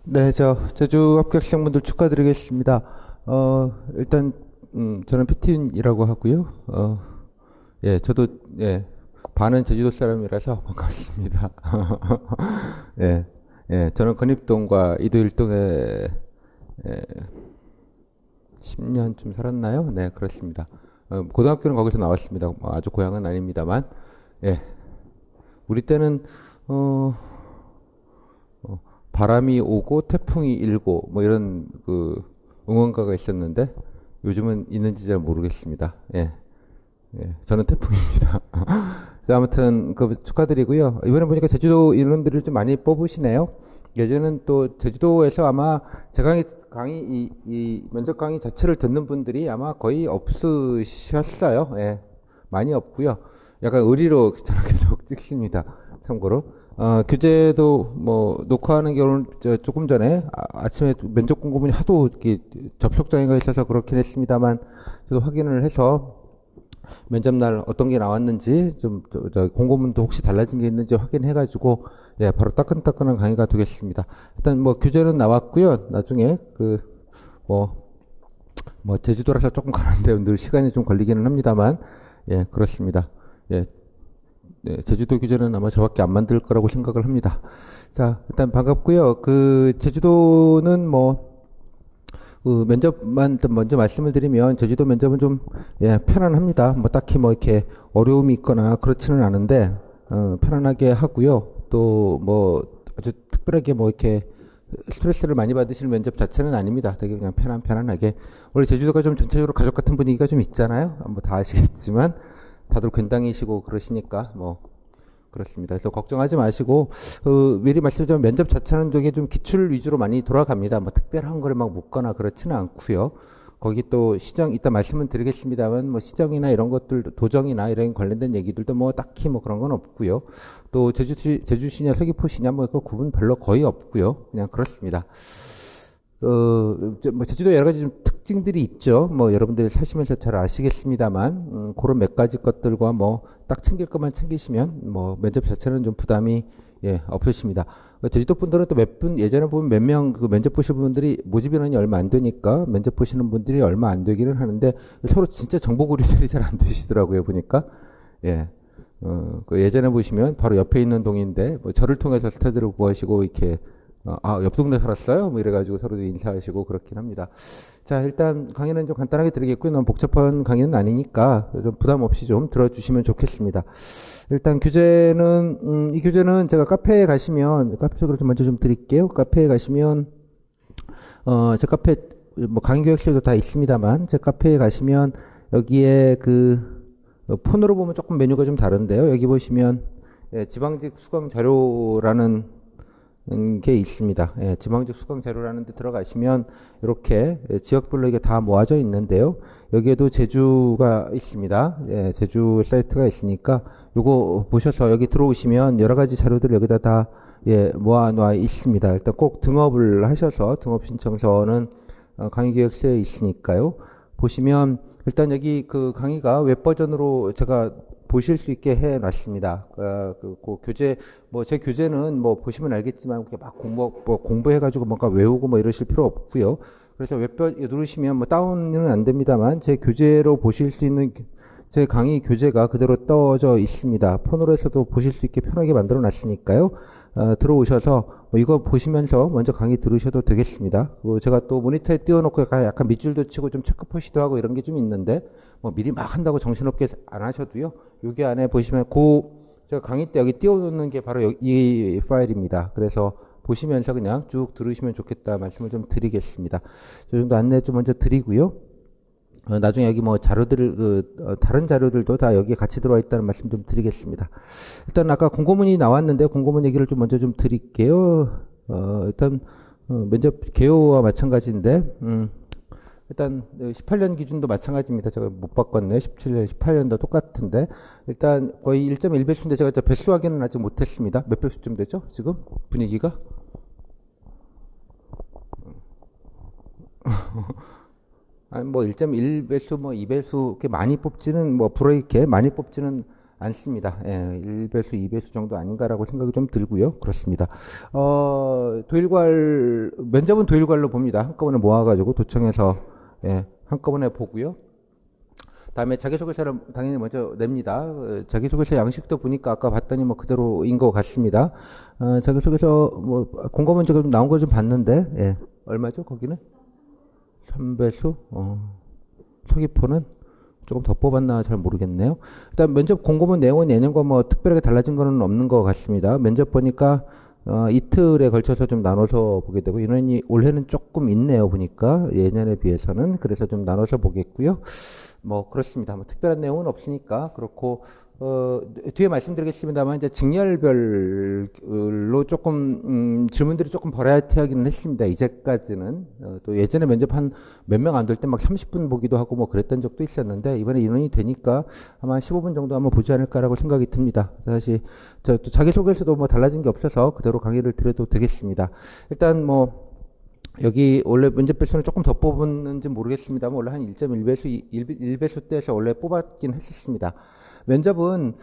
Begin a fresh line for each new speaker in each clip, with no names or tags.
네, 제주 합격생분들 축하드리겠습니다. 일단, 저는 피티윤이라고 하고요. 예, 저도, 예, 반은 제주도 사람이라서 반갑습니다. 예, 예, 저는 건입동과 이도일동에, 예, 10년쯤 살았나요? 네, 그렇습니다. 고등학교는 거기서 나왔습니다. 뭐 아주 고향은 아닙니다만, 예, 우리 때는, 어, 바람이 오고 태풍이 일고 뭐 이런 그 응원가가 있었는데 요즘은 있는지 잘 모르겠습니다. 예, 예, 저는 태풍입니다. 자, 아무튼 그 축하드리고요. 이번에 보니까 제주도 인원들을 좀 많이 뽑으시네요. 예전엔 또 제주도에서 아마 제 강의 이 면접 강의 자체를 듣는 분들이 아마 거의 없으셨어요. 예, 많이 없고요. 약간 의리로 저는 계속 찍습니다. 참고로. 교재도 뭐 녹화하는 경우는 조금 전에 아침에 면접 공고문이 하도 이렇게 접속 장애가 있어서 그렇긴 했습니다만 저도 확인을 해서 면접날 어떤 게 나왔는지 좀 공고문도 혹시 달라진 게 있는지 확인해가지고 예 바로 따끈따끈한 강의가 되겠습니다. 일단 뭐 교재는 나왔고요. 나중에 뭐 제주도라서 조금 가는데 늘 시간이 좀 걸리기는 합니다만 예 그렇습니다. 예 네, 제주도 규제는 아마 저밖에 안 만들 거라고 생각을 합니다. 자, 일단 반갑고요. 그 제주도는 그 면접만 일단 먼저 말씀을 드리면 제주도 면접은 좀 예, 편안합니다. 뭐 딱히 뭐 이렇게 어려움이 있거나 그렇지는 않은데 편안하게 하고요. 또 뭐 아주 특별하게 뭐 이렇게 스트레스를 많이 받으시는 면접 자체는 아닙니다. 되게 그냥 편안하게. 원래 제주도가 좀 전체적으로 가족 같은 분위기가 좀 있잖아요. 뭐 다 아시겠지만 다들 괜당이시고 그러시니까 뭐 그렇습니다. 그래서 걱정하지 마시고 미리 말씀드리면 면접 자체는 되게 좀 기출 위주로 많이 돌아갑니다. 뭐 특별한 걸 막 묻거나 그렇지는 않고요. 거기 또 시정 이따 말씀은 드리겠습니다만 뭐 시정이나 이런 것들 도정이나 이런 관련된 얘기들도 뭐 딱히 뭐 그런 건 없고요. 또 제주시냐 서귀포시냐 뭐 그 구분 별로 거의 없고요. 그냥 그렇습니다. 뭐 제주도 여러 가지 좀 특징들이 있죠. 뭐 여러분들이 사시면서 잘 아시겠습니다만, 그런 몇 가지 것들과 뭐 딱 챙길 것만 챙기시면 뭐 면접 자체는 좀 부담이 예, 없으십니다. 제주도 분들은 또 몇 분, 예전에 보면 몇 명 그 면접 보시는 분들이 모집 인원이 얼마 안 되니까 면접 보시는 분들이 얼마 안 되기는 하는데 서로 진짜 정보 교류들이 잘 안 되시더라고요, 보니까. 예. 그 예전에 보시면 바로 옆에 있는 동인데 뭐 저를 통해서 스타들을 구하시고 이렇게 옆 동네 살았어요? 뭐 이래가지고 서로 인사하시고 그렇긴 합니다. 자, 일단 강의는 좀 간단하게 드리겠고요. 너무 복잡한 강의는 아니니까 좀 부담 없이 좀 들어주시면 좋겠습니다. 일단 이 교재는 제가 카페에 가시면, 카페 소개를 좀 먼저 좀 드릴게요. 카페에 가시면, 제 카페, 뭐 강의 교육실도 다 있습니다만, 제 카페에 가시면 여기에 폰으로 보면 조금 메뉴가 좀 다른데요. 여기 보시면, 예, 지방직 수강 자료라는 게 있습니다. 예, 지방직 수강 자료라는 데 들어가시면 이렇게 지역별로 이게 다 모아져 있는데요. 여기에도 제주가 있습니다. 예, 제주 사이트가 있으니까 요거 보셔서 여기 들어오시면 여러 가지 자료들 여기다 다 예, 모아놓아 있습니다. 일단 꼭 등업을 하셔서 등업 신청서는 강의계획서에 있으니까요. 보시면 일단 여기 그 강의가 웹 버전으로 제가 보실 수 있게 해놨습니다. 그 교재, 뭐 제 교재는 뭐 보시면 알겠지만 막 공부해가지고 뭔가 외우고 뭐 이러실 필요 없고요. 그래서 웹 누르시면 뭐 다운은 안 됩니다만 제 교재로 보실 수 있는 제 강의 교재가 그대로 떠져 있습니다. 폰으로 해서도 보실 수 있게 편하게 만들어 놨으니까요. 들어오셔서 뭐 이거 보시면서 먼저 강의 들으셔도 되겠습니다. 제가 또 모니터에 띄워놓고 약간 밑줄도 치고 좀 체크표시도 하고 이런 게 좀 있는데 뭐 미리 막 한다고 정신없게 안 하셔도요. 여기 안에 보시면 제가 강의 때 여기 띄워놓는 게 바로 이 파일입니다. 그래서 보시면서 그냥 쭉 들으시면 좋겠다 말씀을 좀 드리겠습니다. 저 정도 안내 좀 먼저 드리고요. 나중에 여기 뭐 다른 자료들도 다 여기에 같이 들어와 있다는 말씀 좀 드리겠습니다. 일단 아까 공고문이 나왔는데 공고문 얘기를 좀 먼저 좀 드릴게요. 일단 면접 개요와 마찬가지인데 일단 18년 기준도 마찬가지입니다. 제가 못 바꿨네. 17년, 18년도 똑같은데 일단 거의 1.1배수인데 제가 배수 확인은 아직 못했습니다. 몇 배수쯤 되죠? 지금 분위기가? 아니 뭐 1.1배수 뭐 2배수 이렇게 많이 뽑지는 뭐 불어 이렇게 많이 뽑지는 않습니다. 예, 1배수, 2배수 정도 아닌가라고 생각이 좀 들고요. 그렇습니다. 면접은 도일괄로 봅니다. 한꺼번에 모아가지고 도청해서, 예, 한꺼번에 보고요. 다음에 자기소개서를 당연히 먼저 냅니다. 자기소개서 양식도 보니까 아까 봤더니 뭐 그대로인 것 같습니다. 자기소개서 뭐 공고문 지금 나온 거 좀 봤는데, 예, 얼마죠, 거기는? 3배수? 서귀포는 조금 더 뽑았나 잘 모르겠네요. 일단 면접 공고문 내용은 예년과 뭐 특별하게 달라진 거는 없는 것 같습니다. 면접 보니까 이틀에 걸쳐서 좀 나눠서 보게 되고 인원이 올해는 조금 있네요. 보니까 예년에 비해서는. 그래서 좀 나눠서 보겠고요. 뭐 그렇습니다. 뭐 특별한 내용은 없으니까 그렇고 뒤에 말씀드리겠습니다만 이제 직렬별로 조금 질문들이 조금 버라이어티하기는 했습니다. 이제까지는 또 예전에 면접 한 몇 명 안 될 때 막 30분 보기도 하고 뭐 그랬던 적도 있었는데 이번에 인원이 되니까 아마 15분 정도 한번 보지 않을까라고 생각이 듭니다. 사실 또 자기소개에서도 뭐 달라진 게 없어서 그대로 강의를 드려도 되겠습니다. 일단 뭐 여기 원래 면접 배수는 조금 더 뽑았는지 모르겠습니다만 원래 한 1.1배수, 1배수대에서 원래 뽑았긴 했었습니다. 면접은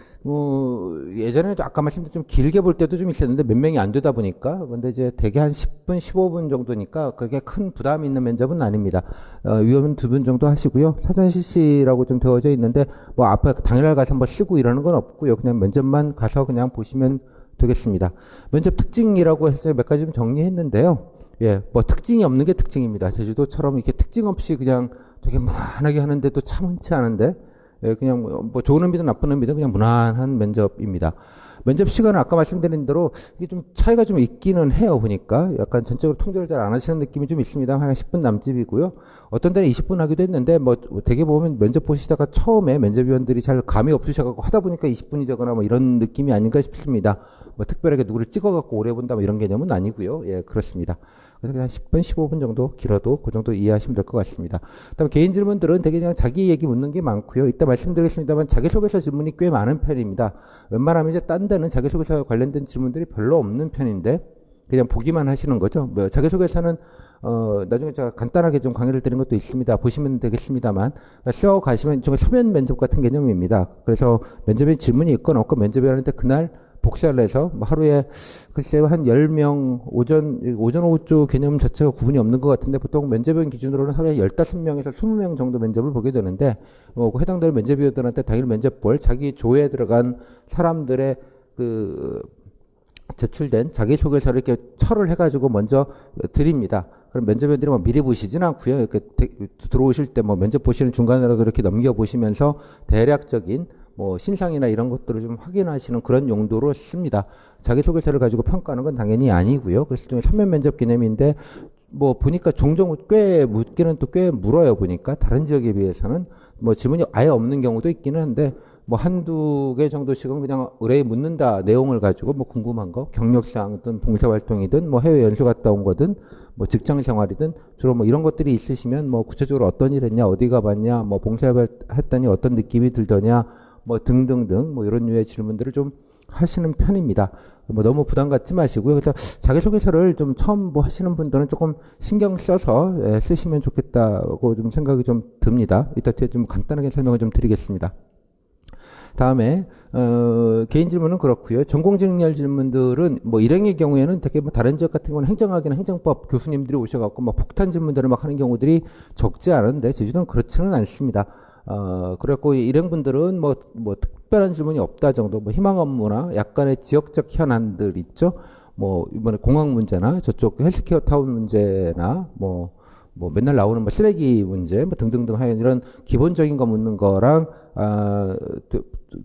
예전에도 아까 말씀드린 좀 길게 볼 때도 좀 있었는데 몇 명이 안 되다 보니까 근데 이제 대개 한 10분, 15분 정도니까 그게 큰 부담이 있는 면접은 아닙니다. 위원은 2분 정도 하시고요. 사전 실시라고 좀 되어져 있는데 뭐 앞에 당일날 가서 한번 쓰고 이러는 건 없고요. 그냥 면접만 가서 그냥 보시면 되겠습니다. 면접 특징이라고 해서 몇 가지 좀 정리했는데요. 예, 뭐 특징이 없는 게 특징입니다. 제주도처럼 이렇게 특징 없이 그냥 되게 무난하게 하는데 또 참 흔치 않은데, 예, 그냥 뭐 좋은 의미든 나쁜 의미든 그냥 무난한 면접입니다. 면접 시간은 아까 말씀드린 대로 이게 좀 차이가 좀 있기는 해요. 보니까 약간 전적으로 통제를 잘 안 하시는 느낌이 좀 있습니다. 한 10분 남짓이고요. 어떤 데는 20분 하기도 했는데 뭐 되게 보면 면접 보시다가 처음에 면접위원들이 잘 감이 없으셔가지고 하다 보니까 20분이 되거나 뭐 이런 느낌이 아닌가 싶습니다. 뭐 특별하게 누구를 찍어갖고 오래 본다 뭐 이런 개념은 아니고요. 예, 그렇습니다. 그래서 그냥 10분, 15분 정도 길어도 그 정도 이해하시면 될 것 같습니다. 그다음에 개인 질문들은 되게 그냥 자기 얘기 묻는 게 많고요. 이따 말씀드리겠습니다만 자기소개서 질문이 꽤 많은 편입니다. 웬만하면 이제 딴 데는 자기소개서와 관련된 질문들이 별로 없는 편인데 그냥 보기만 하시는 거죠. 뭐 자기소개서는 나중에 제가 간단하게 좀 강의를 드린 것도 있습니다. 보시면 되겠습니다만 써 가시면 좀 서면 면접 같은 개념입니다. 그래서 면접에 질문이 있건 없건 면접이 하는데 그날 복사를 해서 뭐 하루에 글쎄요 한 10명 오전 오후 쪽 개념 자체가 구분이 없는 것 같은데 보통 면접위원 기준으로는 하루에 15명에서 20명 정도 면접을 보게 되는데 그 해당되는 면접위원들한테 당일 면접 볼 자기 조에 들어간 사람들의 그 제출된 자기소개서를 이렇게 철을 해가지고 먼저 드립니다. 그럼 면접위원들이 뭐 미리 보시진 않고요. 이렇게 들어오실 때 뭐 면접 보시는 중간에라도 이렇게 넘겨보시면서 대략적인 뭐 신상이나 이런 것들을 좀 확인하시는 그런 용도로 씁니다. 자기소개서를 가지고 평가하는 건 당연히 아니고요. 그래서 일종의 서면 면접 개념인데 뭐 보니까 종종 꽤 묻기는 또 꽤 물어요. 보니까 다른 지역에 비해서는 뭐 질문이 아예 없는 경우도 있기는 한데 뭐 한두 개 정도씩은 그냥 의뢰에 묻는다 내용을 가지고 뭐 궁금한 거 경력사항이든 봉사활동이든 뭐 해외 연수 갔다 온 거든 뭐 직장 생활이든 주로 뭐 이런 것들이 있으시면 뭐 구체적으로 어떤 일 했냐 어디 가봤냐 뭐 봉사했더니 어떤 느낌이 들더냐 뭐 등등등 뭐 이런 류의 질문들을 좀 하시는 편입니다. 뭐 너무 부담 갖지 마시고요. 그래서 자기소개서를 좀 처음 뭐 하시는 분들은 조금 신경 써서 쓰시면 좋겠다고 좀 생각이 좀 듭니다. 이따 뒤에 좀 간단하게 설명을 좀 드리겠습니다. 다음에 개인 질문은 그렇고요. 전공직렬 질문들은 뭐 일행의 경우에는 되게 뭐 다른 지역 같은 경우는 행정학이나 행정법 교수님들이 오셔갖고 뭐 폭탄 질문들을 막 하는 경우들이 적지 않은데 제주도는 그렇지는 않습니다. 그래갖고 일행분들은 뭐 특별한 질문이 없다 정도, 뭐 희망 업무나 약간의 지역적 현안들 있죠. 뭐 이번에 공항 문제나 저쪽 헬스케어 타운 문제나 뭐 맨날 나오는 뭐 쓰레기 문제 뭐 등등등 하여간 이런 기본적인 거 묻는 거랑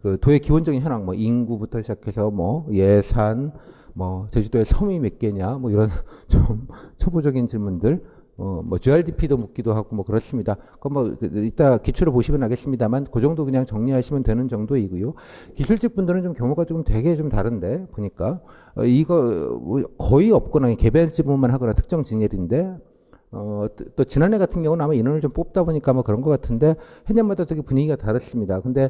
그 도의 기본적인 현황 뭐 인구부터 시작해서 뭐 예산 뭐 제주도에 섬이 몇 개냐 뭐 이런 좀 초보적인 질문들 뭐 GRDP도 묻기도 하고 뭐 그렇습니다. 그럼 뭐 이따 기출을 보시면 알겠습니다만 그 정도 그냥 정리하시면 되는 정도이고요. 기술직 분들은 좀 경우가 좀 되게 좀 다른데 보니까 이거 뭐 거의 없거나 개별 지문만 하거나 특정 진열인데 또 지난해 같은 경우는 아마 인원을 좀 뽑다 보니까 뭐 그런 것 같은데 해년마다 되게 분위기가 다릅니다. 근데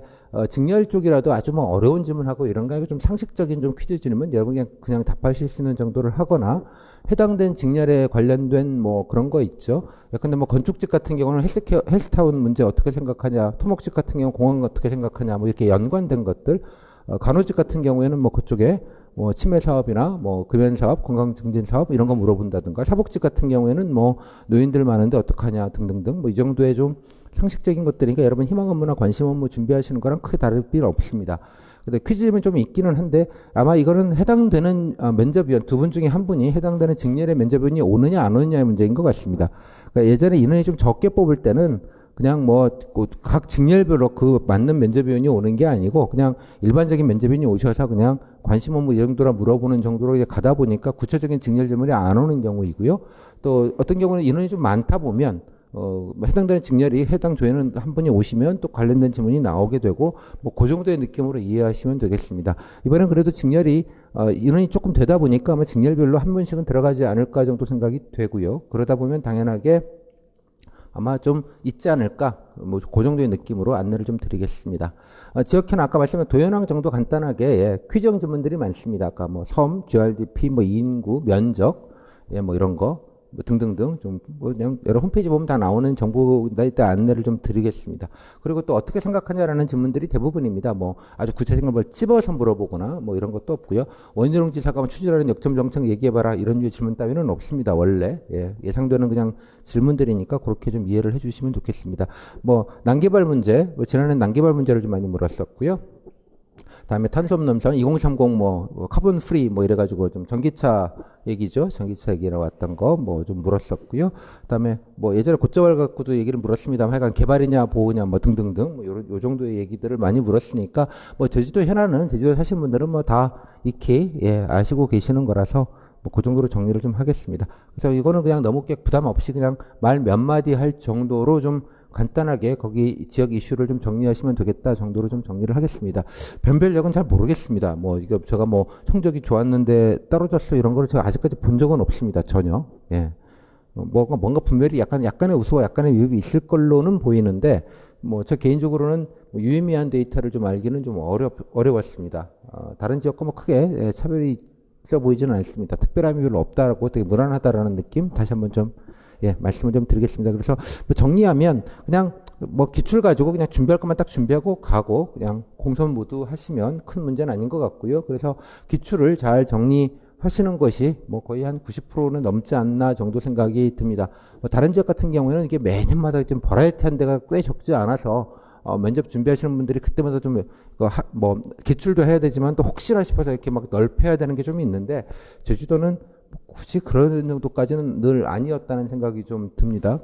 직렬 쪽이라도 아주 뭐 어려운 질문하고 이런 거 좀 상식적인 좀 퀴즈 질문 여러분 그냥 답하실 수 있는 정도를 하거나 해당된 직렬에 관련된 뭐 그런 거 있죠. 근데 뭐 건축직 같은 경우는 헬스타운 문제 어떻게 생각하냐, 토목직 같은 경우 공항 어떻게 생각하냐, 뭐 이렇게 연관된 것들. 간호직 같은 경우에는 뭐 그쪽에 뭐 치매 사업이나 뭐 금연 사업, 건강 증진 사업 이런 거 물어본다든가, 사복직 같은 경우에는 뭐 노인들 많은데 어떡하냐 등등등 뭐 이 정도의 좀 상식적인 것들이니까 여러분 희망 업무나 관심 업무 준비하시는 거랑 크게 다를 필요 없습니다. 근데 퀴즈는 좀 있기는 한데 아마 이거는 해당되는 면접위원 두 분 중에 한 분이 해당되는 직렬의 면접위원이 오느냐 안 오느냐의 문제인 것 같습니다. 그러니까 예전에 인원이 좀 적게 뽑을 때는 그냥 뭐 각 직렬별로 그 맞는 면접위원이 오는 게 아니고 그냥 일반적인 면접위원이 오셔서 그냥 관심 업무 이 정도라 물어보는 정도로 이제 가다 보니까 구체적인 직렬 질문이 안 오는 경우이고요. 또 어떤 경우는 인원이 좀 많다 보면 해당되는 직렬이 해당 조회는 한 분이 오시면 또 관련된 질문이 나오게 되고 뭐 그 정도의 느낌으로 이해하시면 되겠습니다. 이번엔 그래도 직렬이 인원이 조금 되다 보니까 아마 직렬별로 한 분씩은 들어가지 않을까 정도 생각이 되고요. 그러다 보면 당연하게 아마 좀 있지 않을까, 뭐, 그 정도의 느낌으로 안내를 좀 드리겠습니다. 지역회는 아까 말씀드린 도연항 정도 간단하게, 예, 퀴즈형 질문들이 많습니다. 아까 뭐, 섬, GRDP, 뭐, 인구, 면적, 예, 뭐, 이런 거, 뭐 등등등, 좀, 뭐, 그냥 여러 홈페이지 보면 다 나오는 정보에 대한 안내를 좀 드리겠습니다. 그리고 또 어떻게 생각하냐라는 질문들이 대부분입니다. 뭐, 아주 구체적인 걸 찝어서 물어보거나, 뭐, 이런 것도 없고요. 원희룡 지사가 추진하는 역점 정책 얘기해봐라, 이런 류의 질문 따위는 없습니다. 원래. 예, 예상되는 그냥 질문들이니까 그렇게 좀 이해를 해주시면 좋겠습니다. 뭐, 난개발 문제, 뭐 지난해 난개발 문제를 좀 많이 물었었고요. 다음에 탄소염 2030 뭐 카본 프리 뭐 이래가지고 좀 전기차 얘기죠. 전기차 얘기 나왔던 거 뭐 좀 물었었고요. 그다음에 뭐 예전에 고점을 갖고도 얘기를 물었습니다만 하여간 개발이냐 보호냐 뭐 등등등 뭐 요 정도의 얘기들을 많이 물었으니까 뭐 제주도 현안은 제주도 사신 분들은 뭐 다 익히 예 아시고 계시는 거라서 뭐 그 정도로 정리를 좀 하겠습니다. 그래서 이거는 그냥 너무 부담 없이 그냥 말 몇 마디 할 정도로 좀 간단하게 거기 지역 이슈를 좀 정리하시면 되겠다 정도로 좀 정리를 하겠습니다. 변별력은 잘 모르겠습니다. 뭐 이거 제가 뭐 성적이 좋았는데 떨어졌어 이런 거를 제가 아직까지 본 적은 없습니다. 전혀. 예. 뭔가 분별이 약간의 우수와 약간의 위협이 있을 걸로는 보이는데 뭐 저 개인적으로는 뭐 유의미한 데이터를 좀 알기는 좀 어려웠습니다. 다른 지역과 뭐 크게 차별이 있어 보이지는 않습니다. 특별함이 별로 없다라고 되게 무난하다라는 느낌 다시 한번 좀 예, 말씀을 좀 드리겠습니다. 그래서 뭐 정리하면 그냥 뭐 기출 가지고 그냥 준비할 것만 딱 준비하고 가고 그냥 공선 모두 하시면 큰 문제는 아닌 것 같고요. 그래서 기출을 잘 정리하시는 것이 뭐 거의 한 90%는 넘지 않나 정도 생각이 듭니다. 뭐 다른 지역 같은 경우에는 이게 매년마다 좀 버라이어티한 데가 꽤 적지 않아서 면접 준비하시는 분들이 그때마다 좀 뭐 기출도 해야 되지만 또 혹시나 싶어서 이렇게 막 넓혀야 되는 게 좀 있는데 제주도는 굳이 그런 정도까지는 늘 아니었다는 생각이 좀 듭니다.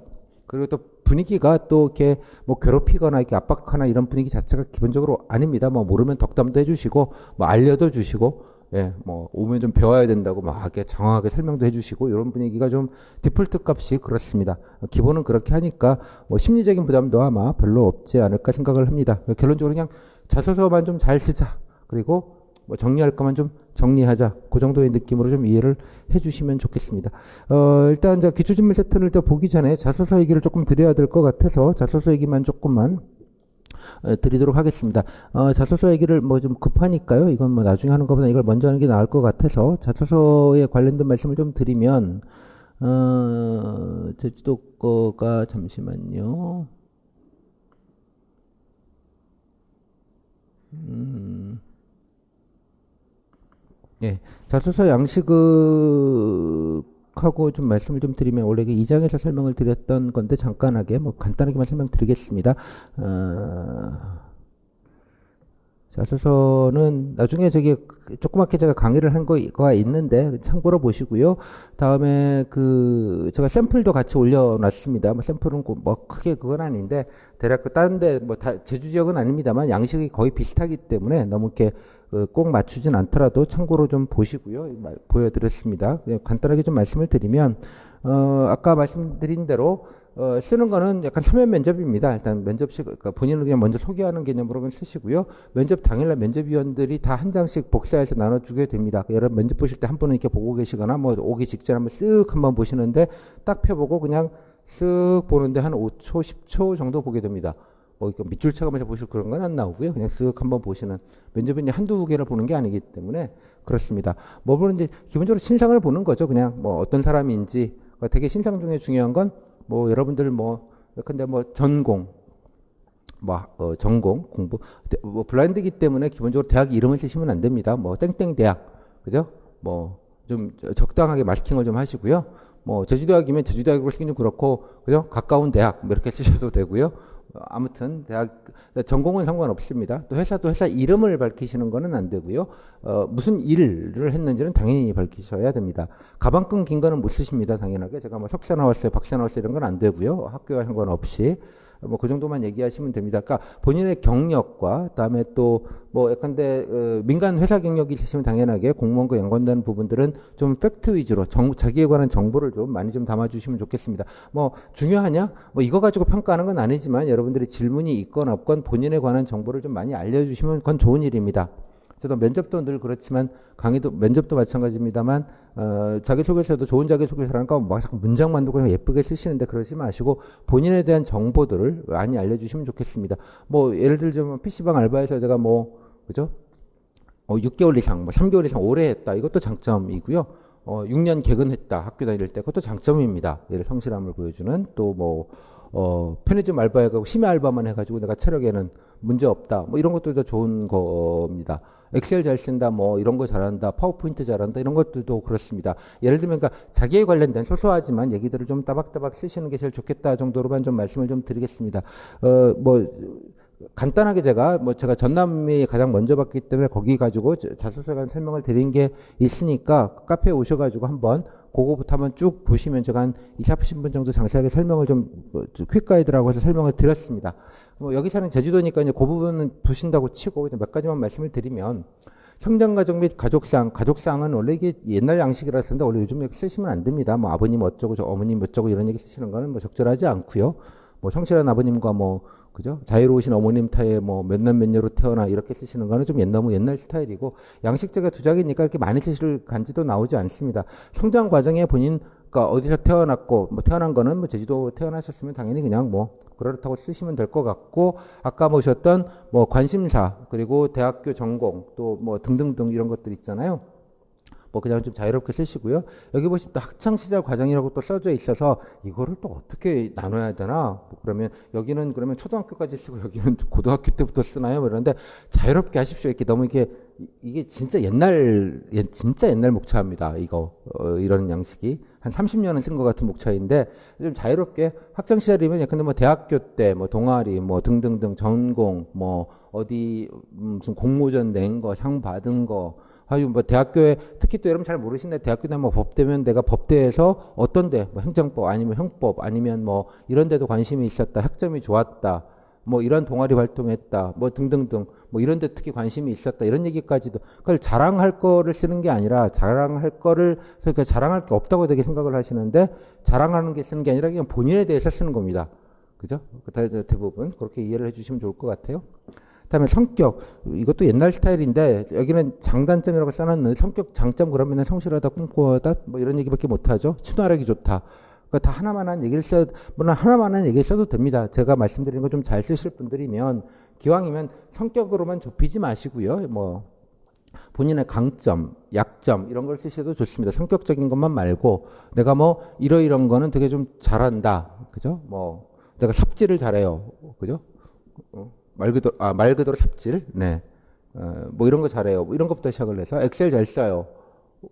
그리고 또 분위기가 또 이렇게 뭐 괴롭히거나 이렇게 압박하나 이런 분위기 자체가 기본적으로 아닙니다. 뭐 모르면 덕담도 해주시고 뭐 알려도 주시고 예, 뭐 오면 좀 배워야 된다고 막 이렇게 장황하게 설명도 해주시고 이런 분위기가 좀 디폴트 값이 그렇습니다. 기본은 그렇게 하니까 뭐 심리적인 부담도 아마 별로 없지 않을까 생각을 합니다. 결론적으로 그냥 자소서만 좀 잘 쓰자. 그리고 뭐 정리할 거만 좀 정리하자. 그 정도의 느낌으로 좀 이해를 해주시면 좋겠습니다. 일단 저 기초진물 세트를 더 보기 전에 자소서 얘기를 조금 드려야 될 것 같아서 자소서 얘기만 조금만 드리도록 하겠습니다. 자소서 얘기를 뭐 좀 급하니까요. 이건 뭐 나중에 하는 것보다 이걸 먼저 하는 게 나을 것 같아서 자소서에 관련된 말씀을 좀 드리면 제주도 거가 잠시만요. 예, 자소서 양식하고 좀 말씀을 좀 드리면 원래 2장에서 설명을 드렸던 건데 잠깐하게 뭐 간단하게만 설명드리겠습니다. 자소서는 나중에 저기 조그맣게 제가 강의를 한 거가 있는데 참고로 보시고요. 다음에 제가 샘플도 같이 올려놨습니다. 뭐 샘플은 뭐 크게 그건 아닌데 대략 다른데 뭐 제주 지역은 아닙니다만 양식이 거의 비슷하기 때문에 너무 이렇게 꼭 맞추진 않더라도 참고로 좀 보시고요. 보여드렸습니다. 간단하게 좀 말씀을 드리면 아까 말씀드린 대로 쓰는 거는 약간 서면 면접입니다. 일단 면접식, 그러니까 본인을 그냥 먼저 소개하는 개념으로 쓰시고요. 면접 당일날 면접위원들이 다 한 장씩 복사해서 나눠주게 됩니다. 여러분 면접 보실 때 한 분은 이렇게 보고 계시거나 뭐 오기 직전에 한번 쓱 한번 보시는데 딱 펴보고 그냥 쓱 보는데 한 5초, 10초 정도 보게 됩니다. 뭐 밑줄 쳐가면서 보실 그런 건 안 나오고요. 그냥 쓱 한번 보시는, 면접은 한두 개를 보는 게 아니기 때문에 그렇습니다. 뭐 보는지 기본적으로 신상을 보는 거죠. 그냥 뭐 어떤 사람인지. 되게 신상 중에 중요한 건 뭐 여러분들 뭐 근데 뭐 전공 뭐 전공 공부 뭐 블라인드이기 때문에 기본적으로 대학 이름을 쓰시면 안 됩니다. 뭐 땡땡 대학, 그죠? 뭐 좀 적당하게 마스킹을 좀 하시고요. 뭐 제주대학이면 제주대학으로 쓰기는 좀 그렇고, 그죠? 가까운 대학 뭐 이렇게 쓰셔도 되고요. 아무튼 대학 전공은 상관없습니다. 또 회사도 회사 이름을 밝히시는 거는 안 되고요. 무슨 일을 했는지는 당연히 밝히셔야 됩니다. 가방끈 긴 거는 못 쓰십니다. 당연하게. 제가 뭐 석사 나왔어요, 박사 나왔어요 이런 건 안 되고요. 학교와 상관없이 뭐 그 정도만 얘기하시면 됩니다. 그러니까 본인의 경력과 그다음에 또 뭐 약간데 민간 회사 경력이 있으시면 당연하게 공무원과 연관되는 부분들은 좀 팩트 위주로 자기에 관한 정보를 좀 많이 좀 담아주시면 좋겠습니다. 뭐 중요하냐? 뭐 이거 가지고 평가하는 건 아니지만 여러분들이 질문이 있건 없건 본인에 관한 정보를 좀 많이 알려주시면 그건 좋은 일입니다. 저도 면접도 늘 그렇지만 강의도 면접도 마찬가지입니다만 자기소개서도 좋은 자기소개서라니까 막 자꾸 문장 만들고 그냥 예쁘게 쓰시는데 그러지 마시고 본인에 대한 정보들을 많이 알려주시면 좋겠습니다. 뭐 예를 들자면 PC방 알바에서 제가 뭐 그죠? 6개월 이상, 뭐 3개월 이상 오래 했다. 이것도 장점이고요. 6년 개근했다. 학교 다닐 때 그것도 장점입니다. 예를 성실함을 보여주는. 또 뭐 편의점 알바해가고 심야 알바만 해가지고 내가 체력에는 문제 없다. 뭐 이런 것들도 좋은 겁니다. 엑셀 잘 쓴다, 뭐 이런 거 잘한다, 파워포인트 잘한다, 이런 것들도 그렇습니다. 예를 들면 그러니까 자기에 관련된 소소하지만 얘기들을 좀 따박따박 쓰시는 게 제일 좋겠다 정도로만 좀 말씀을 좀 드리겠습니다. 뭐 간단하게 제가 전남이 가장 먼저 봤기 때문에 거기 가지고 자소서에 관한 설명을 드린 게 있으니까 카페에 오셔가지고 한번 그거부터 한번 쭉 보시면 제가 한 20, 30분 정도 장시하게 설명을 좀 퀵 가이드라고 해서 설명을 드렸습니다. 뭐 여기 사는 제주도니까 이제 그 부분은 보신다고 치고 몇 가지만 말씀을 드리면, 성장가족 및 가족상은 원래 이게 옛날 양식이라 쓰는데 원래 요즘 이렇게 쓰시면 안 됩니다. 뭐 아버님 어쩌고 어머님 어쩌고 이런 얘기 쓰시는 거는 뭐 적절하지 않고요. 뭐 성실한 아버님과 뭐 그죠? 자유로우신 어머님 타에 뭐 몇 년 몇 년으로 태어나 이렇게 쓰시는 거는 좀 너무 옛날 스타일이고, 양식제가 두 장이니까 이렇게 많이 쓰실 간지도 나오지 않습니다. 성장 과정에 본인 그러니까 어디서 태어났고 뭐 태어난 거는 뭐 제주도 태어나셨으면 당연히 그냥 뭐 그렇다고 쓰시면 될 것 같고, 아까 보셨던 뭐 관심사 그리고 대학교 전공 또 뭐 등등등 이런 것들 있잖아요. 뭐 그냥 좀 자유롭게 쓰시고요. 여기 보시면 또 학창시절 과정이라고 또 써져 있어서 이거를 또 어떻게 나눠야 되나? 뭐 그러면 여기는 그러면 초등학교까지 쓰고 여기는 고등학교 때부터 쓰나요? 뭐 이런데 자유롭게 하십시오. 이렇게 너무 이게 진짜 옛날 목차입니다. 이거 이런 양식이 한 30년은 쓴 것 같은 목차인데 좀 자유롭게 학창시절이면 근데 뭐 대학교 때 뭐 동아리 뭐 등등등 전공 뭐 어디 무슨 공모전 낸 거 상 받은 거, 아유, 뭐, 대학교에, 특히 또 여러분 잘 모르시는데, 대학교 되면 뭐 법대면 내가 법대에서 어떤데, 뭐 행정법 아니면 형법 아니면 뭐, 이런 데도 관심이 있었다, 학점이 좋았다, 뭐, 이런 동아리 활동했다, 뭐, 등등등, 뭐, 이런 데 특히 관심이 있었다, 이런 얘기까지도, 그걸 자랑할 거를 쓰는 게 아니라, 그러니까 자랑할 게 없다고 되게 생각을 하시는데, 자랑하는 게 쓰는 게 아니라 그냥 본인에 대해서 쓰는 겁니다. 그죠? 대부분 그렇게 이해를 해주시면 좋을 것 같아요. 그다음에 성격, 이것도 옛날 스타일인데 여기는 장단점이라고 써놨는데, 성격 장점 그러면 성실하다, 꼼꼼하다 뭐 이런 얘기밖에 못하죠. 친화력이 좋다. 그러니까 다 하나만한 얘기를 하나만한 얘기를 써도 됩니다. 제가 말씀드린 거 좀 잘 쓰실 분들이면 기왕이면 성격으로만 좁히지 마시고요. 뭐 본인의 강점, 약점 이런 걸 쓰셔도 좋습니다. 성격적인 것만 말고 내가 뭐 이런 거는 되게 좀 잘한다. 그죠? 뭐 내가 삽질을 잘해요. 그죠? 말 그대로 삽질. 네. 뭐 이런 거 잘해요. 뭐 이런 것부터 시작을 해서 엑셀 잘 써요.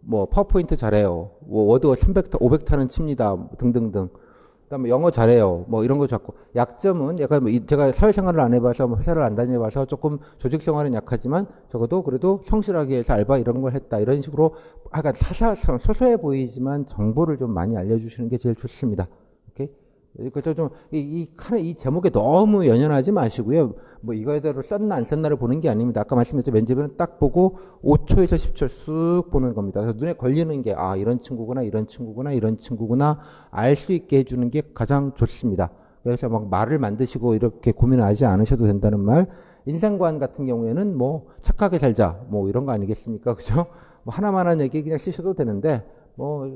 뭐 파워포인트 잘해요. 뭐 워드 500타는 칩니다. 등등등. 그다음에 영어 잘해요. 뭐 이런 거 좋고. 약점은 약간 뭐 제가 사회생활을 안 해봐서 뭐 회사를 안 다녀봐서 조금 조직생활은 약하지만 적어도 그래도 성실하게 해서 알바 이런 걸 했다. 이런 식으로 약간 소소해 보이지만 정보를 좀 많이 알려주시는 게 제일 좋습니다. 오케이? 그래서 좀, 이 제목에 너무 연연하지 마시고요. 뭐 이거대로 썼나 안 썼나를 보는 게 아닙니다. 아까 말씀드렸죠. 면접은 딱 보고 5초에서 10초 쑥 보는 겁니다. 그래서 눈에 걸리는 게, 아, 이런 친구구나, 이런 친구구나, 이런 친구구나, 알 수 있게 해주는 게 가장 좋습니다. 그래서 막 말을 만드시고 이렇게 고민하지 않으셔도 된다는 말. 인생관 같은 경우에는 뭐 착하게 살자, 뭐 이런 거 아니겠습니까? 그죠? 뭐 하나만한 얘기 그냥 쓰셔도 되는데, 뭐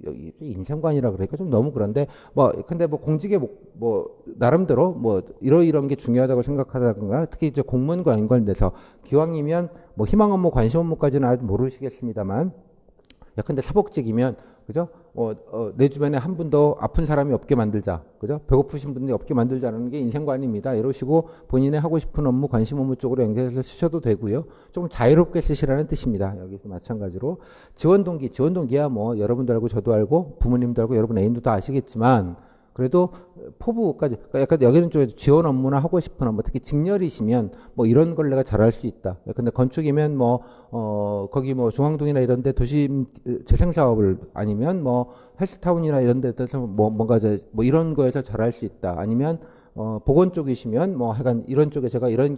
여기 인생관이라 그러니까 좀 너무 그런데 뭐 근데 뭐 공직에 뭐 나름대로 뭐 이런 게 중요하다고 생각하다든가 특히 이제 공무원과 연관돼서 기왕이면 뭐 희망 업무 관심 업무까지는 아직 모르시겠습니다만 야 근데 사복직이면 그죠? 내 주변에 한 분도 아픈 사람이 없게 만들자. 그죠? 배고프신 분들이 없게 만들자는 게 인생관입니다. 이러시고 본인의 하고 싶은 업무, 관심 업무 쪽으로 연결해서 쓰셔도 되고요. 좀 자유롭게 쓰시라는 뜻입니다. 여기도 마찬가지로. 지원 동기야 뭐 여러분도 알고 저도 알고 부모님도 알고 여러분 애인도 다 아시겠지만 그래도 포부까지, 그러니까 약간 여기는 좀 지원 업무나 하고 싶은 업무, 특히 직렬이시면 뭐 이런 걸 내가 잘할 수 있다. 근데 건축이면 뭐, 거기 뭐 중앙동이나 이런 데 도심 재생 사업을 아니면 뭐 헬스타운이나 이런 데서 뭐 뭔가 뭐 이런 거에서 잘할 수 있다. 아니면 보건 쪽이시면 뭐 하여간 이런 쪽에 제가 이런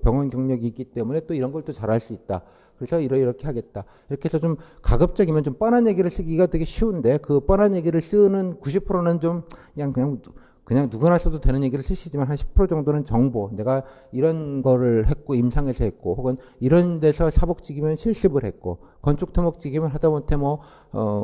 병원 경력이 있기 때문에 또 이런 걸 또 잘할 수 있다. 그래서 이렇게 하겠다. 이렇게 해서 좀 가급적이면 좀 뻔한 얘기를 쓰기가 되게 쉬운데 그 뻔한 얘기를 쓰는 90%는 좀 그냥 누구나 써도 되는 얘기를 쓰시지만 한 10% 정도는 정보. 내가 이런 거를 했고 임상에서 했고 혹은 이런 데서 사복직이면 실습을 했고 건축 토목직이면 하다못해 뭐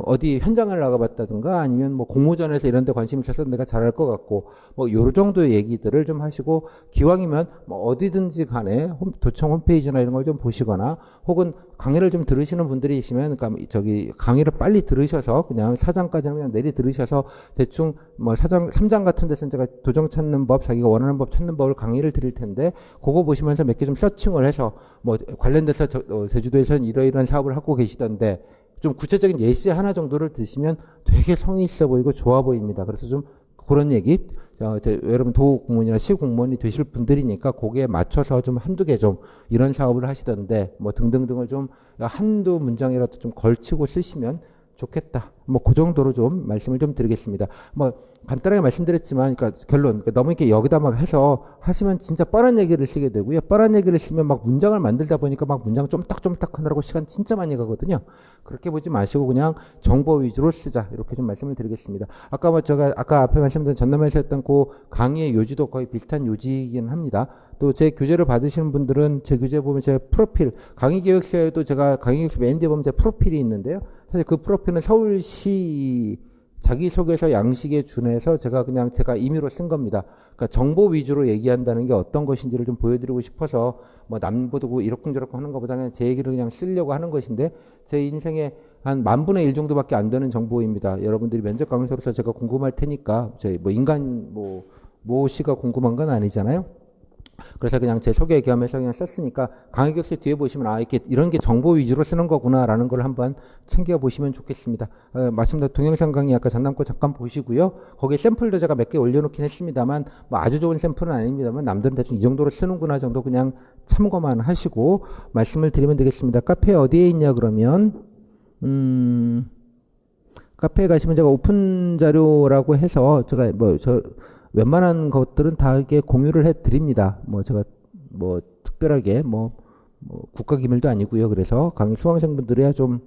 어디 현장을 나가봤다든가 아니면 뭐 공모전에서 이런 데 관심이 있어서 내가 잘할 것 같고 뭐 요 정도의 얘기들을 좀 하시고 기왕이면 뭐 어디든지 간에 도청 홈페이지나 이런 걸 좀 보시거나 혹은 강의를 좀 들으시는 분들이 있으면 그러니까 저기 강의를 빨리 들으셔서 그냥 4장까지는 그냥 내리 들으셔서 대충 뭐 3장 같은 데서는 제가 도정 찾는 법, 자기가 원하는 법 찾는 법을 강의를 드릴 텐데 그거 보시면서 몇 개 좀 서칭을 해서 뭐 관련돼서 제주도에서는 이러이러한 사업을 하고 계시던데 좀 구체적인 예시 하나 정도를 드시면 되게 성의 있어 보이고 좋아 보입니다. 그래서 좀 그런 얘기 여러분 도공무원이나 시공무원이 되실 분들이니까 거기에 맞춰서 좀 한두 개 좀 이런 사업을 하시던데 뭐 등등등을 좀 한두 문장이라도 좀 걸치고 쓰시면 좋겠다. 뭐 그 정도로 좀 말씀을 좀 드리겠습니다. 뭐 간단하게 말씀드렸지만 그러니까 결론 그러니까 너무 이렇게 여기다 막 해서 하시면 진짜 뻔한 얘기를 쓰게 되고요. 뻔한 얘기를 쓰면 막 문장을 만들다 보니까 막 문장 쫌딱쫌딱 하느라고 시간 진짜 많이 가거든요. 그렇게 보지 마시고 그냥 정보 위주로 쓰자. 이렇게 좀 말씀을 드리겠습니다. 아까 뭐 제가 아까 앞에 말씀드린 전남에서 했던 그 강의의 요지도 거의 비슷한 요지이긴 합니다. 또 제 교재를 받으시는 분들은 제 교재 보면 제 프로필 강의 계획서에도 제가 강의 계획서 맨 뒤에 보면 제 프로필이 있는데요. 사실 그 프로필은 서울시 자기소개서 양식에 준해서 제가 임의로 쓴 겁니다. 그러니까 정보 위주로 얘기한다는 게 어떤 것인지를 좀 보여드리고 싶어서 뭐 남보고 이렇쿵저렇쿵 하는 것보다는 제 얘기를 그냥 쓰려고 하는 것인데 제 인생에 한 10,000분의 1 정도밖에 안 되는 정보입니다. 여러분들이 면접 강의서로서 제가 궁금할 테니까 저희 뭐 인간 모 씨가 궁금한 건 아니잖아요. 그래서 그냥 제 소개 겸해서 그냥 썼으니까 강의 교재 뒤에 보시면 아 이렇게 이런 게 정보 위주로 쓰는 거구나라는 걸 한번 챙겨 보시면 좋겠습니다. 말씀드린 동영상 강의 아까 장담고 잠깐 보시고요. 거기에 샘플도 제가 몇 개 올려놓긴 했습니다만 뭐 아주 좋은 샘플은 아닙니다만 남들은 대충 이 정도로 쓰는구나 정도 그냥 참고만 하시고 말씀을 드리면 되겠습니다. 카페 어디에 있냐 그러면 카페에 가시면 제가 오픈 자료라고 해서 제가 웬만한 것들은 다 이렇게 공유를 해 드립니다. 뭐 제가 뭐 특별하게 뭐 국가 기밀도 아니고요. 그래서 강의 수강생분들이야 좀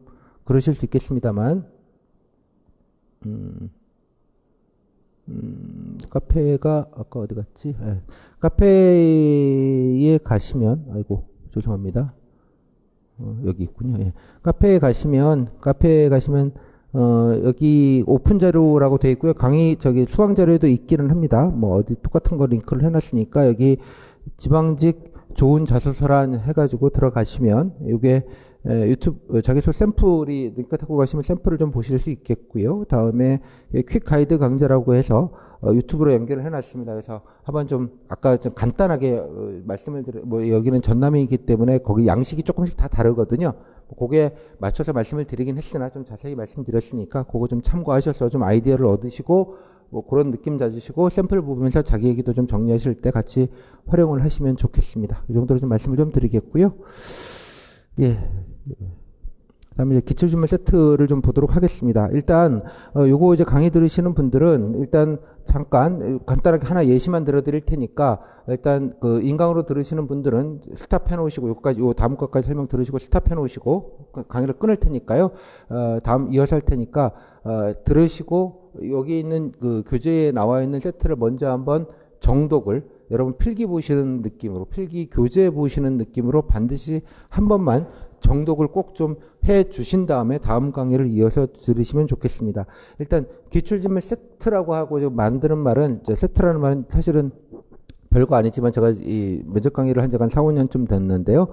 그러실 수 있겠습니다만, 카페가 아까 어디 갔지? 카페에 가시면 아이고 죄송합니다. 여기 있군요. 예. 카페에 가시면 여기 오픈 자료라고 되어 있고요. 강의 수강 자료에도 있기는 합니다. 뭐 어디 똑같은 거 링크를 해놨으니까 여기 지방직 좋은 자소서란 해가지고 들어가시면 이게 유튜브 자기소 샘플이 링크 타고 가시면 샘플을 좀 보실 수 있겠고요. 다음에 퀵 가이드 강좌라고 해서 유튜브로 연결을 해놨습니다. 그래서 한번 좀 아까 좀 간단하게 말씀을 뭐 여기는 전남이기 때문에 거기 양식이 조금씩 다 다르거든요. 그게 맞춰서 말씀을 드리긴 했으나 좀 자세히 말씀드렸으니까 그거 좀 참고하셔서 좀 아이디어를 얻으시고 뭐 그런 느낌 잡으시고 샘플 보면서 자기 얘기도 좀 정리하실 때 같이 활용을 하시면 좋겠습니다. 이 정도로 좀 말씀을 좀 드리겠고요. 예. 그다음에 이제 기출질문 세트를 좀 보도록 하겠습니다. 일단 요거 이제 강의 들으시는 분들은 일단 잠깐 간단하게 하나 예시만 들어드릴 테니까 일단 그 인강으로 들으시는 분들은 스탑해 놓으시고 요까지 요 다음 것까지 설명 들으시고 스탑해 놓으시고 강의를 끊을 테니까요. 다음 이어서 할 테니까 들으시고 여기 있는 그 교재에 나와 있는 세트를 먼저 한번 정독을 여러분 필기 보시는 느낌으로 필기 교재 보시는 느낌으로 반드시 한 번만 정독을 꼭 좀 해 주신 다음에 다음 강의를 이어서 들으시면 좋겠습니다. 일단 기출질문 세트라고 하고 만드는 말은 세트라는 말은 사실은 별거 아니지만 제가 이 면접 강의를 한 지가 한 4, 5년쯤 됐는데요.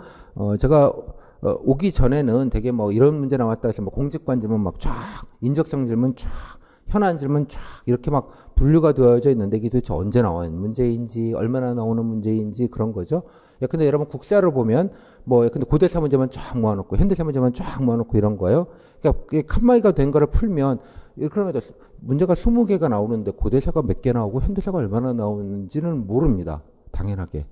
제가 오기 전에는 되게 뭐 이런 문제 나왔다 해서 뭐 공직관 질문 막 쫙, 인적성 질문 쫙, 현안 질문 쫙 이렇게 막 분류가 되어져 있는데 이게 도대체 언제 나오는 문제인지 얼마나 나오는 문제인지 그런 거죠. 근데 여러분 국사를 보면 뭐 근데 고대사 문제만 쫙 모아놓고 현대사 문제만 쫙 모아놓고 이런 거예요. 그러니까 칸막이가 된 거를 풀면 그러면 문제가 20개가 나오는데 고대사가 몇 개 나오고 현대사가 얼마나 나오는지는 모릅니다. 당연하게.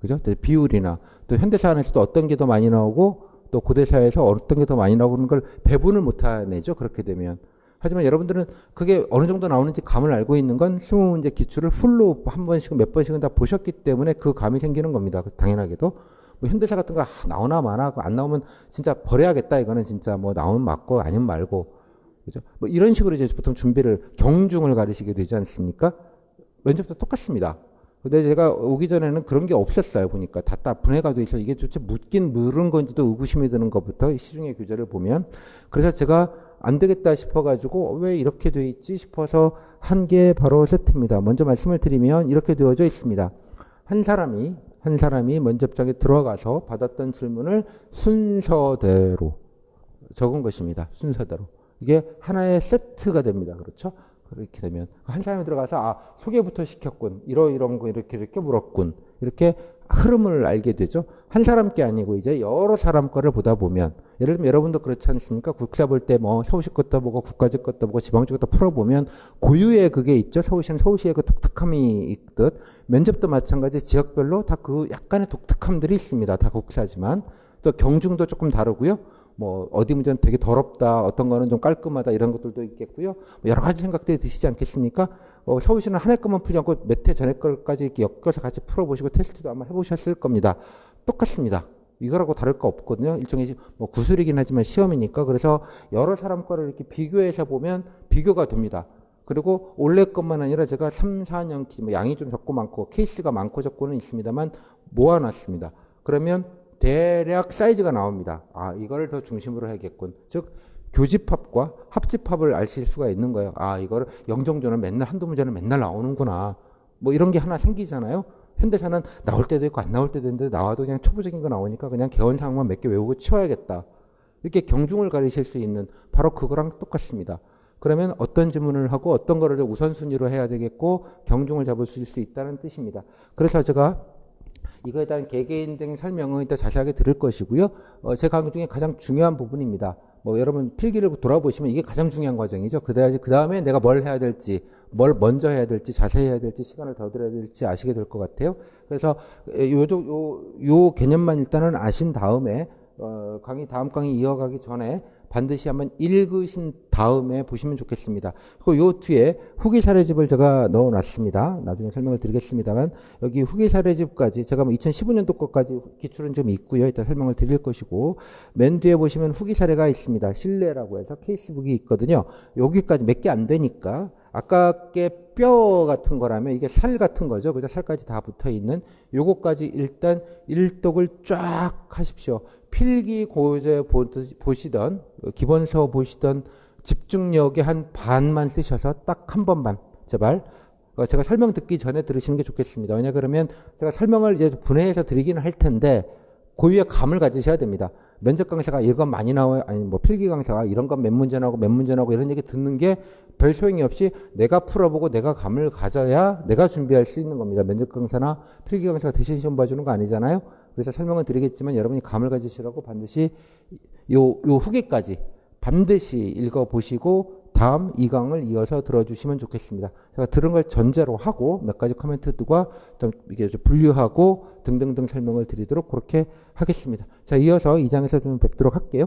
그죠? 비율이나 또 현대사 안에서도 어떤 게 더 많이 나오고 또 고대사에서 어떤 게 더 많이 나오는 걸 배분을 못 하네죠. 그렇게 되면. 하지만 여러분들은 그게 어느 정도 나오는지 감을 알고 있는 건 20문제 기출을 풀로 한 번씩은 몇 번씩은 다 보셨기 때문에 그 감이 생기는 겁니다. 당연하게도. 뭐 현대사 같은 거 나오나 마나 안 나오면 진짜 버려야겠다. 이거는 진짜 뭐 나오면 맞고 아니면 말고. 그죠? 뭐 이런 식으로 이제 보통 준비를 경중을 가르치게 되지 않습니까? 면접도 똑같습니다. 근데 제가 오기 전에는 그런 게 없었어요. 보니까 다 분해가 돼 있어. 이게 도대체 묻긴 물은 건지도 의구심이 드는 것부터 시중의 교재를 보면. 그래서 제가 안 되겠다 싶어가지고 왜 이렇게 돼 있지 싶어서 한 게 바로 세트입니다. 먼저 말씀을 드리면 이렇게 되어져 있습니다. 한 사람이 면접장에 들어가서 받았던 질문을 순서대로 적은 것입니다. 순서대로. 이게 하나의 세트가 됩니다. 그렇죠? 그렇게 되면 한 사람이 들어가서 소개부터 시켰군. 이런 거 이렇게 물었군. 이렇게 흐름을 알게 되죠. 한 사람 게 아니고 이제 여러 사람 거를 보다 보면 예를 들면 여러분도 그렇지 않습니까? 국사 볼 때 뭐 서울시 것도 보고 국가지 것도 보고 지방지 것도 풀어보면 고유의 그게 있죠. 서울시는 서울시의 그 독특함이 있듯 면접도 마찬가지 지역별로 다 그 약간의 독특함들이 있습니다. 다 국사지만 또 경중도 조금 다르고요. 뭐 어디 문제는 되게 더럽다, 어떤 거는 좀 깔끔하다 이런 것들도 있겠고요. 뭐 여러 가지 생각들이 드시지 않겠습니까? 서울시는 한 해 것만 풀지 않고 몇 해 전에 걸까지 이렇게 엮어서 같이 풀어보시고 테스트도 아마 해보셨을 겁니다. 똑같습니다. 이거라고 다를 거 없거든요. 일종의 뭐 구술이긴 하지만 시험이니까. 그래서 여러 사람 거를 이렇게 비교해서 보면 비교가 됩니다. 그리고 올해 것만 아니라 제가 3, 4년 뭐 양이 좀 적고 많고 케이스가 많고 적고는 있습니다만 모아놨습니다. 그러면 대략 사이즈가 나옵니다. 이거를 더 중심으로 해야겠군. 즉 교집합과 합집합을 아실 수가 있는 거예요. 이거를 영정조는 맨날 한두 문제는 맨날 나오는구나. 뭐 이런 게 하나 생기잖아요. 현대사는 나올 때도 있고 안 나올 때도 있는데 나와도 그냥 초보적인 거 나오니까 그냥 개원사항만 몇 개 외우고 치워야겠다. 이렇게 경중을 가르칠 수 있는 바로 그거랑 똑같습니다. 그러면 어떤 질문을 하고 어떤 거를 우선순위로 해야 되겠고 경중을 잡을 수 있다는 뜻입니다. 그래서 제가 이거에 대한 개개인적인 설명은 이따 자세하게 들을 것이고요. 제 강의 중에 가장 중요한 부분입니다. 뭐 여러분 필기를 돌아보시면 이게 가장 중요한 과정이죠. 그 다음에 내가 뭘 해야 될지, 뭘 먼저 해야 될지, 자세히 해야 될지, 시간을 더 들여야 될지 아시게 될 것 같아요. 그래서 요 개념만 일단은 아신 다음에 다음 강의 이어가기 전에 반드시 한번 읽으신 다음에 보시면 좋겠습니다. 그리고 요 뒤에 후기 사례집을 제가 넣어놨습니다. 나중에 설명을 드리겠습니다만 여기 후기 사례집까지 제가 뭐 2015년도 것까지 기출은 좀 있고요. 이따 설명을 드릴 것이고 맨 뒤에 보시면 후기 사례가 있습니다. 실내라고 해서 케이스북이 있거든요. 여기까지 몇 개 안 되니까 아까 게 뼈 같은 거라면 이게 살 같은 거죠. 그죠? 살까지 다 붙어 있는 요거까지 일단 일독을 쫙 하십시오. 필기 고제 보시던 기본서 보시던 집중력의 한 반만 쓰셔서 딱 한 번만 제발 제가 설명 듣기 전에 들으시는 게 좋겠습니다. 왜냐 그러면 제가 설명을 이제 분해해서 드리기는 할 텐데 고유의 감을 가지셔야 됩니다. 면접 강사가 이건 많이 나와요. 아니 뭐 필기 강사가 이런 건 몇 문제 나오고 이런 얘기 듣는 게 별 소용이 없이 내가 풀어보고 내가 감을 가져야 내가 준비할 수 있는 겁니다. 면접 강사나 필기 강사가 대신 시험 봐주는 거 아니잖아요. 그래서 설명은 드리겠지만 여러분이 감을 가지시라고 반드시 요 후기까지 반드시 읽어보시고 다음 2강을 이어서 들어주시면 좋겠습니다. 제가 들은 걸 전제로 하고 몇 가지 코멘트들과 이게 분류하고 등등등 설명을 드리도록 그렇게 하겠습니다. 자, 이어서 2장에서 좀 뵙도록 할게요.